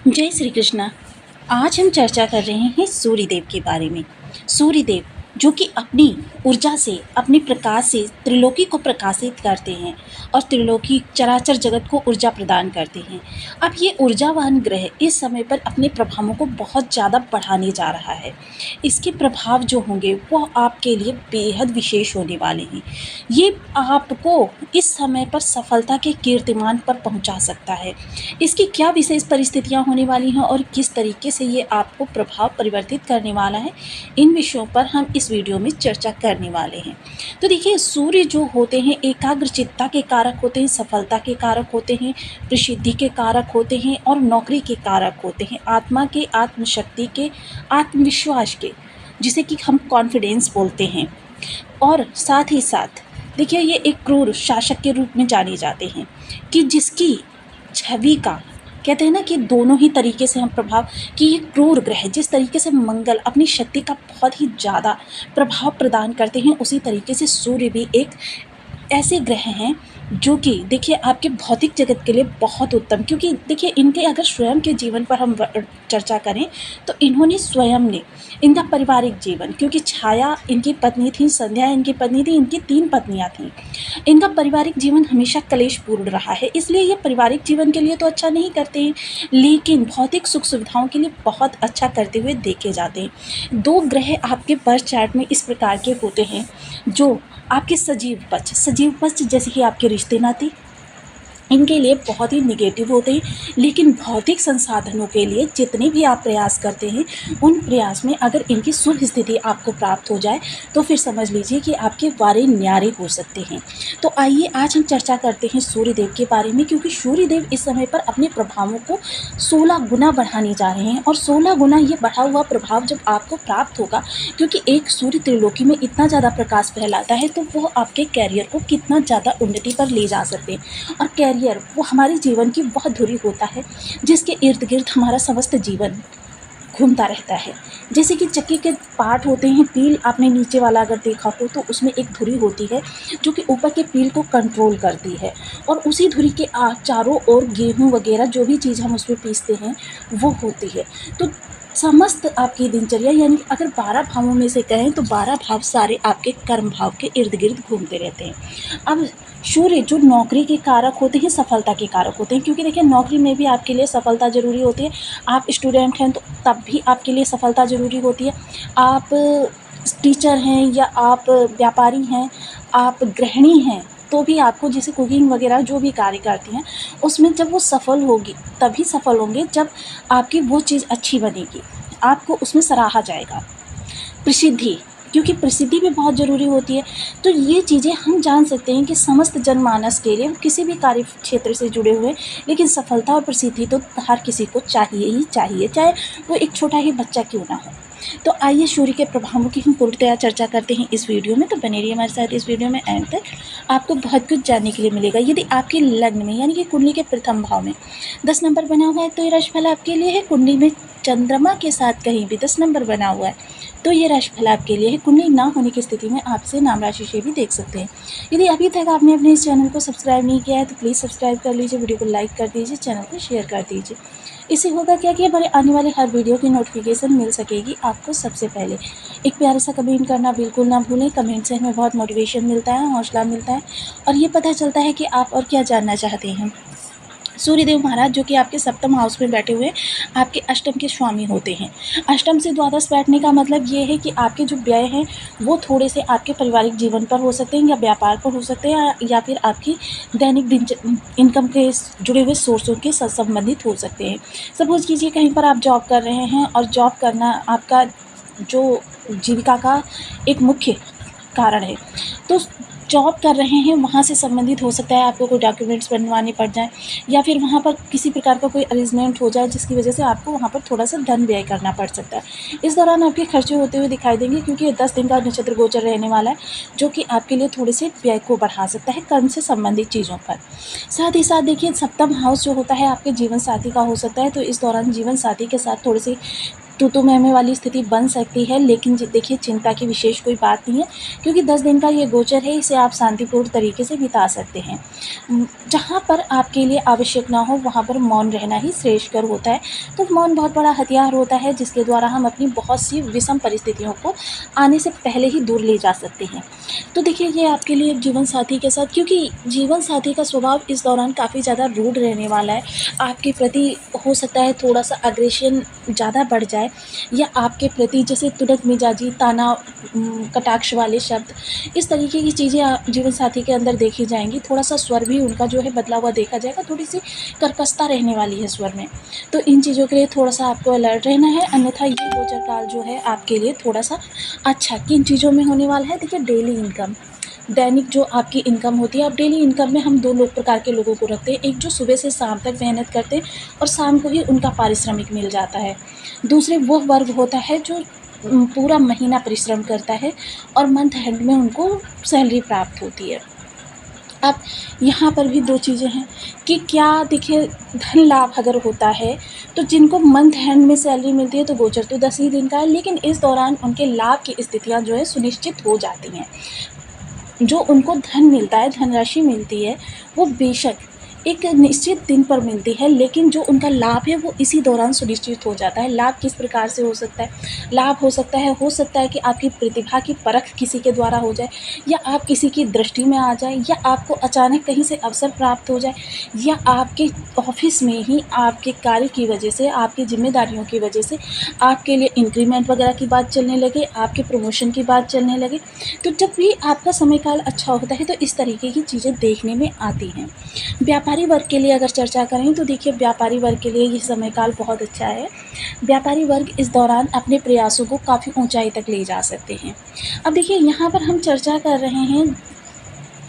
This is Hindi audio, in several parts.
जय श्री कृष्णा। आज हम चर्चा कर रहे हैं सूर्यदेव के बारे में। सूर्यदेव जो कि अपनी ऊर्जा से, अपने प्रकाश से त्रिलोकी को प्रकाशित करते हैं और त्रिलोकी चराचर जगत को ऊर्जा प्रदान करते हैं। अब ये ऊर्जावान ग्रह इस समय पर अपने प्रभावों को बहुत ज़्यादा बढ़ाने जा रहा है। इसके प्रभाव जो होंगे वो आपके लिए बेहद विशेष होने वाले हैं। ये आपको इस समय पर सफलता के कीर्तिमान पर पहुंचा सकता है। इसकी क्या विशेष परिस्थितियां होने वाली हैं और किस तरीके से ये आपको प्रभाव परिवर्तित करने वाला है, इन विषयों पर हम इस वीडियो में चर्चा करने वाले हैं। तो देखिए, सूर्य जो होते हैं एकाग्रचित्ता के कारक होते हैं, सफलता के कारक होते हैं, प्रसिद्धि के कारक होते हैं और नौकरी के कारक होते हैं, आत्मा के, आत्मशक्ति के, आत्मविश्वास के, जिसे कि हम कॉन्फिडेंस बोलते हैं। और साथ ही साथ देखिए, ये एक क्रूर शासक के रूप में जाने जाते हैं कि जिसकी छवि का कहते हैं ना कि दोनों ही तरीके से हम प्रभाव, कि ये क्रूर ग्रह जिस तरीके से मंगल अपनी शक्ति का बहुत ही ज़्यादा प्रभाव प्रदान करते हैं, उसी तरीके से सूर्य भी एक ऐसे ग्रह हैं जो कि देखिए आपके भौतिक जगत के लिए बहुत उत्तम, क्योंकि देखिए इनके अगर स्वयं के जीवन पर हम चर्चा करें तो इन्होंने स्वयं ने इनका पारिवारिक जीवन, क्योंकि छाया इनकी पत्नी थी, संध्या इनकी पत्नी थी, इनकी 3 पत्नियां थीं। इनका पारिवारिक जीवन हमेशा कलेशपूर्ण रहा है, इसलिए ये पारिवारिक जीवन के लिए तो अच्छा नहीं करते हैं, लेकिन भौतिक सुख सुविधाओं के लिए बहुत अच्छा करते हुए देखे जाते हैं। 2 ग्रह आपके बर्थ चार्ट में इस प्रकार के होते हैं जो आपके सजीव पक्ष जैसे कि आपके रिश्ते नाते, इनके लिए बहुत ही निगेटिव होते हैं। लेकिन भौतिक संसाधनों के लिए जितने भी आप प्रयास करते हैं, उन प्रयास में अगर इनकी शुभ स्थिति आपको प्राप्त हो जाए तो फिर समझ लीजिए कि आपके वारे न्यारे हो सकते हैं। तो आइए आज हम चर्चा करते हैं सूर्यदेव के बारे में, क्योंकि सूर्यदेव इस समय पर अपने प्रभावों को 16 गुना बढ़ाने जा रहे हैं। और 16 गुना ये बढ़ा हुआ प्रभाव जब आपको प्राप्त होगा, क्योंकि एक सूर्य त्रिलोकी में इतना ज़्यादा प्रकाश फैलाता है, तो वो आपके कैरियर को कितना ज़्यादा उन्नति पर ले जा सकते हैं। और कैरियर वो हमारे जीवन की वह धुरी होता है जिसके इर्द गिर्द हमारा समस्त जीवन घूमता रहता है। जैसे कि चक्की के पार्ट होते हैं, पील आपने नीचे वाला अगर देखा हो तो उसमें एक धुरी होती है जो कि ऊपर के पील को कंट्रोल करती है, और उसी धुरी के चारों ओर गेहूं वगैरह जो भी चीज़ हम उसमें पीसते हैं वो होती है। तो समस्त आपकी दिनचर्या, यानी अगर 12 भावों में से कहें तो 12 भाव सारे आपके कर्म भाव के इर्द गिर्द घूमते रहते हैं। अब सूर्य जो नौकरी के कारक होते हैं, सफलता के कारक होते हैं, क्योंकि देखिए नौकरी में भी आपके लिए सफलता ज़रूरी होती है। आप स्टूडेंट हैं तो तब भी आपके लिए सफलता ज़रूरी होती है। आप टीचर हैं या आप व्यापारी हैं, आप गृहिणी हैं, तो भी आपको, जैसे कुकिंग वगैरह जो भी कार्य करती हैं, उसमें जब वो सफल होगी तभी सफल होंगे जब आपकी वो चीज़ अच्छी बनेगी, आपको उसमें सराहा जाएगा। प्रसिद्धि, क्योंकि प्रसिद्धि भी बहुत ज़रूरी होती है। तो ये चीज़ें हम जान सकते हैं कि समस्त जनमानस के लिए, किसी भी कार्य क्षेत्र से जुड़े हुए, लेकिन सफलता और प्रसिद्धि तो हर किसी को चाहिए ही चाहिए, चाहे वो एक छोटा ही बच्चा क्यों ना हो। तो आइए सूर्य के प्रभावों की हम पूर्णतया चर्चा करते हैं इस वीडियो में। तो बने रहिए हमारे साथ इस वीडियो में, एंड तक आपको बहुत कुछ जानने के लिए मिलेगा। यदि आपके लग्न में यानी कि कुंडली के प्रथम भाव में 10 नंबर बना हुआ है तो ये राशिफल आपके लिए है। कुंडली में चंद्रमा के साथ कहीं भी 10 नंबर बना हुआ है तो ये राशिफल आपके लिए है। कुंडली ना होने की स्थिति में आपसे नाम राशि से भी देख सकते हैं। यदि अभी तक आपने अपने इस चैनल को सब्सक्राइब नहीं किया है तो प्लीज़ सब्सक्राइब कर लीजिए, वीडियो को लाइक कर दीजिए, चैनल को शेयर कर दीजिए। इससे होगा क्या कि हमारे आने वाले हर वीडियो की नोटिफिकेशन मिल सकेगी आपको सबसे पहले। एक प्यारा सा कमेंट करना बिल्कुल ना भूलें, कमेंट से हमें बहुत मोटिवेशन मिलता है, हौसला मिलता है, और ये पता चलता है कि आप और क्या जानना चाहते हैं। सूर्यदेव महाराज जो कि आपके 7th हाउस में बैठे हुए आपके अष्टम के स्वामी होते हैं। अष्टम से द्वादश बैठने का मतलब ये है कि आपके जो व्यय हैं वो थोड़े से आपके पारिवारिक जीवन पर हो सकते हैं, या व्यापार पर हो सकते हैं, या फिर आपकी दैनिक इनकम के जुड़े हुए सोर्सों के साथ संबंधित हो सकते हैं। सपोज कीजिए कहीं पर आप जॉब कर रहे हैं और जॉब करना आपका जो जीविका का एक मुख्य कारण है, तो जॉब कर रहे हैं वहाँ से संबंधित हो सकता है आपको कोई डॉक्यूमेंट्स बनवाने पड़ जाए, या फिर वहाँ पर किसी प्रकार का कोई अरेंजमेंट हो जाए जिसकी वजह से आपको वहाँ पर थोड़ा सा धन व्यय करना पड़ सकता है। इस दौरान आपके खर्चे होते हुए दिखाई देंगे, क्योंकि ये 10 दिन का नक्षत्र गोचर रहने वाला है जो कि आपके लिए थोड़े से व्यय को बढ़ा सकता है कर्म से संबंधित चीज़ों पर। साथ ही साथ देखिए 7th हाउस जो होता है आपके जीवन साथी का हो सकता है, तो इस दौरान जीवन साथी के साथ थोड़ी सी तू मैं वाली स्थिति बन सकती है, लेकिन देखिए चिंता की विशेष कोई बात नहीं है, क्योंकि 10 दिन का ये गोचर है, इसे आप शांतिपूर्ण तरीके से बिता सकते हैं। जहाँ पर आपके लिए आवश्यक ना हो वहाँ पर मौन रहना ही श्रेष्ठकर होता है। तो मौन बहुत बड़ा हथियार होता है, जिसके द्वारा हम अपनी बहुत सी विषम परिस्थितियों को आने से पहले ही दूर ले जा सकते हैं। तो देखिए ये आपके लिए जीवन साथी के साथ, क्योंकि जीवन साथी का स्वभाव इस दौरान काफ़ी ज़्यादा रूड रहने वाला है। आपके प्रति हो सकता है थोड़ा-सा अग्रेशन ज़्यादा बढ़ जाए, या आपके प्रति जैसे तुरंत मिजाजी, ताना, कटाक्ष वाले शब्द, इस तरीके की चीज़ें जीवन साथी के अंदर देखी जाएँगी। थोड़ा-सा स्वर भी उनका जो है बदला हुआ देखा जाएगा, थोड़ी-सी कर्कशता रहने वाली है स्वर में। तो इन चीज़ों के लिए थोड़ा-सा आपको अलर्ट रहना है, अन्यथा ये गोचर काल जो है आपके लिए थोड़ा-सा अच्छा किन चीज़ों में होने वाला है। देखिए डेली इनकम, दैनिक जो आपकी इनकम होती है, अब डेली इनकम में हम 2 प्रकार के लोगों को रखते हैं। एक जो सुबह से शाम तक मेहनत करते हैं और शाम को ही उनका पारिश्रमिक मिल जाता है। दूसरे वो वर्ग होता है जो पूरा महीना परिश्रम करता है और मंथ एंड में उनको सैलरी प्राप्त होती है। अब यहाँ पर भी 2 चीज़ें हैं कि क्या देखिए धन लाभ अगर होता है, तो जिनको मंथ एंड में सैलरी मिलती है तो गोचर तो 10 ही दिन का है, लेकिन इस दौरान उनके लाभ की स्थितियाँ जो है सुनिश्चित हो जाती हैं। जो उनको धन मिलता है, धनराशि मिलती है, वो बेशक एक निश्चित दिन पर मिलती है, लेकिन जो उनका लाभ है वो इसी दौरान सुनिश्चित हो जाता है। लाभ किस प्रकार से हो सकता है? लाभ हो सकता है कि आपकी प्रतिभा की परख किसी के द्वारा हो जाए, या आप किसी की दृष्टि में आ जाए, या आपको अचानक कहीं से अवसर प्राप्त हो जाए, या आपके ऑफ़िस में ही आपके कार्य की वजह से, आपकी ज़िम्मेदारियों की वजह से आपके लिए इंक्रीमेंट वगैरह की बात चलने लगे, आपके प्रमोशन की बात चलने लगे। तो जब भी आपका समय काल अच्छा होता है तो इस तरीके की चीज़ें देखने में आती हैं। व्यापारी वर्ग के लिए अगर चर्चा करें तो देखिए व्यापारी वर्ग के लिए ये समय काल बहुत अच्छा है। व्यापारी वर्ग इस दौरान अपने प्रयासों को काफ़ी ऊंचाई तक ले जा सकते हैं। अब देखिए यहाँ पर हम चर्चा कर रहे हैं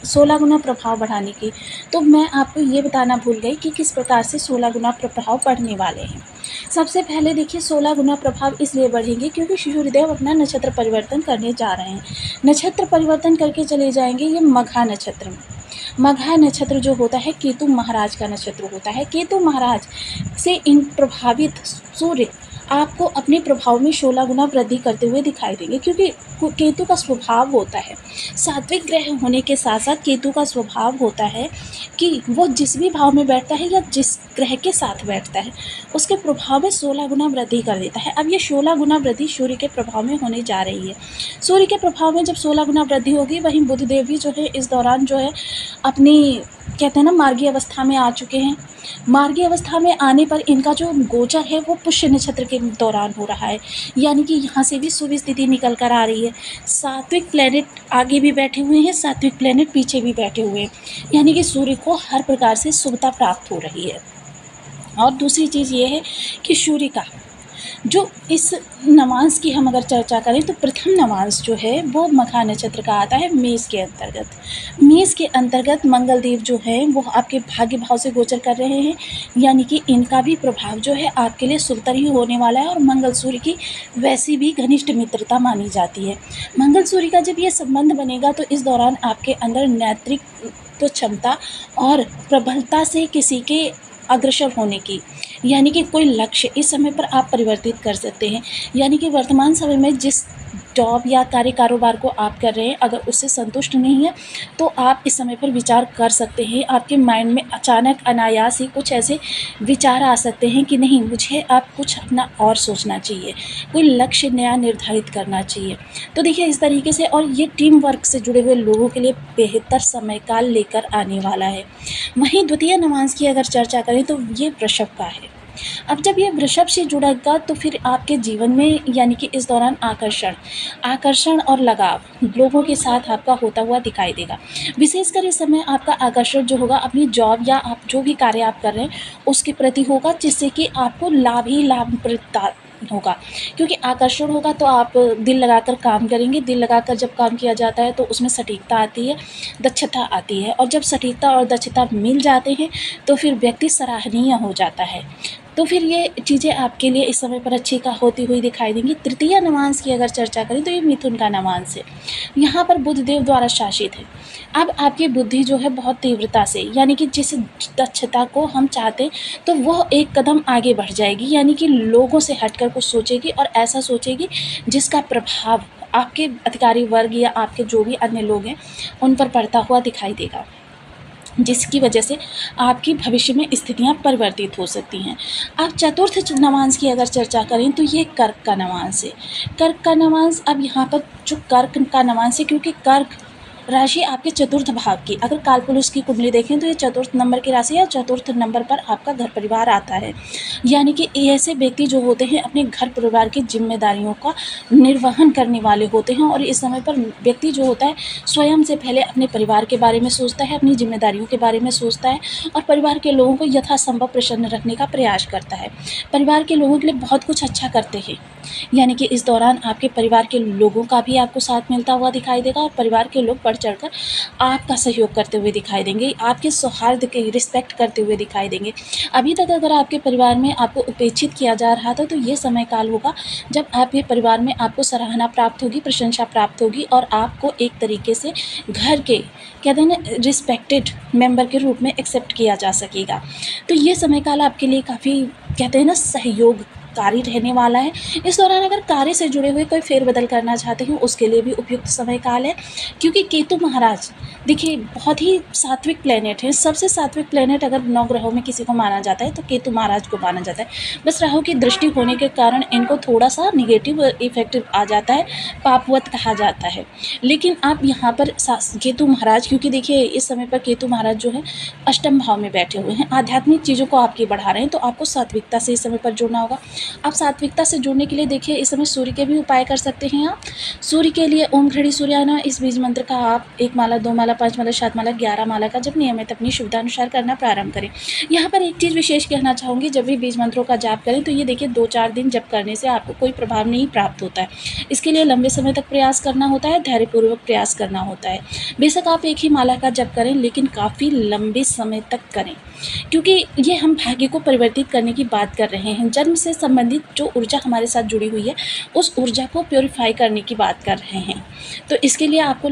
16 गुना प्रभाव बढ़ाने की, तो मैं आपको ये बताना भूल गई कि किस प्रकार से 16 गुना प्रभाव बढ़ने वाले हैं। सबसे पहले देखिए 16 गुना प्रभाव इसलिए बढ़ेंगे क्योंकि सूर्यदेव अपना नक्षत्र परिवर्तन करने जा रहे हैं। नक्षत्र परिवर्तन करके चले जाएंगे ये मघा नक्षत्र में। मघा नक्षत्र जो होता है केतु महाराज का नक्षत्र होता है। केतु महाराज से इन प्रभावित सूर्य आपको अपने प्रभाव में 16 गुना वृद्धि करते हुए दिखाई देंगे, क्योंकि केतु का स्वभाव होता है, सात्विक ग्रह होने के साथ साथ केतु का स्वभाव होता है कि वो जिस भी भाव में बैठता है या जिस ग्रह के साथ बैठता है उसके प्रभाव में 16 गुना वृद्धि कर देता है। अब ये 16 गुना वृद्धि सूर्य के प्रभाव में होने जा रही है। सूर्य के प्रभाव में जब 16 गुना वृद्धि होगी, वहीं बुध देव भी जो है इस दौरान जो है अपनी कहते हैं ना मार्गीय अवस्था में आ चुके हैं। मार्गीय अवस्था में आने पर इनका जो गोचर है वो पुष्य नक्षत्र के दौरान हो रहा है, यानी कि यहाँ से भी शुभ स्थिति निकल कर आ रही है। सात्विक प्लैनेट आगे भी बैठे हुए हैं, सात्विक प्लैनेट पीछे भी बैठे हुए हैं, यानी कि सूर्य को हर प्रकार से शुभता प्राप्त हो रही है। और दूसरी चीज़ ये है कि सूर्य का जो इस नवांश की हम अगर चर्चा करें तो प्रथम नवांश जो है वो मघा नक्षत्र का आता है मेष के अंतर्गत। मेष के अंतर्गत मंगल देव जो है वो आपके भाग्य भाव से गोचर कर रहे हैं, यानी कि इनका भी प्रभाव जो है आपके लिए शुभतर ही होने वाला है। और मंगल सूर्य की वैसी भी घनिष्ठ मित्रता मानी जाती है। मंगल सूर्य का जब ये संबंध बनेगा तो इस दौरान आपके अंदर नेतृत्व क्षमता और प्रबलता से किसी के अग्रसर होने की, यानी कि कोई लक्ष्य इस समय पर आप परिवर्तित कर सकते हैं। यानी कि वर्तमान समय में जिस जॉब या कार्य कारोबार को आप कर रहे हैं, अगर उससे संतुष्ट नहीं है तो आप इस समय पर विचार कर सकते हैं। आपके माइंड में अचानक अनायास ही कुछ ऐसे विचार आ सकते हैं कि नहीं, मुझे अब कुछ अपना और सोचना चाहिए, कोई लक्ष्य नया निर्धारित करना चाहिए। तो देखिए इस तरीके से, और ये टीम वर्क से जुड़े हुए लोगों के लिए बेहतर समय काल लेकर आने वाला है। वहीं द्वितीय नवांश की अगर चर्चा करें तो ये वृषभ का है। अब जब ये वृषभ से जुड़ेगा तो फिर आपके जीवन में, यानी कि इस दौरान आकर्षण और लगाव लोगों के साथ आपका होता हुआ दिखाई देगा। विशेषकर इस समय आपका आकर्षण जो होगा अपनी जॉब या आप जो भी कार्य आप कर रहे हैं उसके प्रति होगा, जिससे कि आपको लाभ ही लाभ होगा। क्योंकि आकर्षण होगा तो आप दिल लगाकर काम करेंगे। दिल लगाकर जब काम किया जाता है तो उसमें सटीकता आती है, दक्षता आती है, और जब सटीकता और दक्षता मिल जाते हैं तो फिर व्यक्ति सराहनीय हो जाता है। तो फिर ये चीज़ें आपके लिए इस समय पर अच्छी का होती हुई दिखाई देंगी। तृतीय नवांश की अगर चर्चा करें तो ये मिथुन का नवांश है। यहाँ पर बुध देव द्वारा शासित है। अब आपकी बुद्धि जो है बहुत तीव्रता से, यानी कि जिस दक्षता को हम चाहते हैं तो वह एक कदम आगे बढ़ जाएगी, यानी कि लोगों से हटकर कुछ सोचेगी और ऐसा सोचेगी जिसका प्रभाव आपके अधिकारी वर्ग या आपके जो भी अन्य लोग हैं उन पर पड़ता हुआ दिखाई देगा, जिसकी वजह से आपकी भविष्य में स्थितियां परिवर्तित हो सकती हैं। अब चतुर्थ नवांश की अगर चर्चा करें तो ये कर्क का नवांश है। कर्क का नवांश, अब यहाँ पर जो कर्क का नवांश है, क्योंकि कर्क राशि आपके चतुर्थ भाव की, अगर कालपुरुष की कुंडली देखें तो ये चतुर्थ नंबर की राशि है, चतुर्थ नंबर पर आपका घर परिवार आता है। यानी कि ऐसे व्यक्ति जो होते हैं अपने घर परिवार की जिम्मेदारियों का निर्वहन करने वाले होते हैं, और इस समय पर व्यक्ति जो होता है स्वयं से पहले अपने परिवार के बारे में सोचता है, अपनी जिम्मेदारियों के बारे में सोचता है और परिवार के लोगों को यथासंभव प्रसन्न रखने का प्रयास करता है। परिवार के लोगों के लिए बहुत कुछ अच्छा करते हैं, यानी कि इस दौरान आपके परिवार के लोगों का भी आपको साथ मिलता हुआ दिखाई देगा और परिवार के लोग बढ़ चढ़कर आपका सहयोग करते हुए दिखाई देंगे, आपके सौहार्द के रिस्पेक्ट करते हुए दिखाई देंगे। अभी तक अगर आपके परिवार में आपको उपेक्षित किया जा रहा था तो ये समय काल होगा जब आपके परिवार में आपको सराहना प्राप्त होगी, प्रशंसा प्राप्त होगी और आपको एक तरीके से घर के, कहते हैं ना, रिस्पेक्टेड मेंबर के रूप में एक्सेप्ट किया जा सकेगा। तो ये समय काल आपके लिए काफ़ी, कहते हैं ना, सहयोग कार्य रहने वाला है। इस दौरान अगर कार्य से जुड़े हुए कोई फेरबदल करना चाहते हैं उसके लिए भी उपयुक्त समय काल है, क्योंकि केतु महाराज देखिए बहुत ही सात्विक प्लेनेट है। सबसे सात्विक प्लेनेट अगर 9 ग्रहों में किसी को माना जाता है तो केतु महाराज को माना जाता है। बस राहु की दृष्टि होने के कारण इनको थोड़ा सा निगेटिव इफेक्ट आ जाता है, पापवत कहा जाता है। लेकिन आप यहाँ पर केतु महाराज, क्योंकि देखिए इस समय पर केतु महाराज जो है अष्टम भाव में बैठे हुए हैं, आध्यात्मिक चीज़ों को आपकी बढ़ा रहे हैं, तो आपको सात्विकता से इस समय पर जुड़ना होगा। आप सात्विकता से जुड़ने के लिए देखिए इस समय सूर्य के भी उपाय कर सकते हैं। आप सूर्य के लिए ओम घड़ी सूर्याना इस बीज मंत्र का आप 1 माला, 2 माला, 5 माला, 7 माला, 11 माला का जब नियमित अपनी सुविधा अनुसार करना प्रारंभ करें। यहाँ पर एक चीज़ विशेष कहना चाहूँगी, जब भी बीज मंत्रों का जाप करें तो ये देखिए 2-4 दिन जप करने से आपको कोई प्रभाव नहीं प्राप्त होता है। इसके लिए लंबे समय तक प्रयास करना होता है, धैर्यपूर्वक प्रयास करना होता है। बेशक आप एक ही माला का जप करें लेकिन काफ़ी लंबे समय तक करें, क्योंकि ये हम भाग्य को परिवर्तित करने की बात कर रहे हैं। जन्म से संबंधित जो ऊर्जा हमारे साथ जुड़ी हुई है उस ऊर्जा को प्योरीफाई करने की बात कर रहे हैं। तो इसके लिए आपको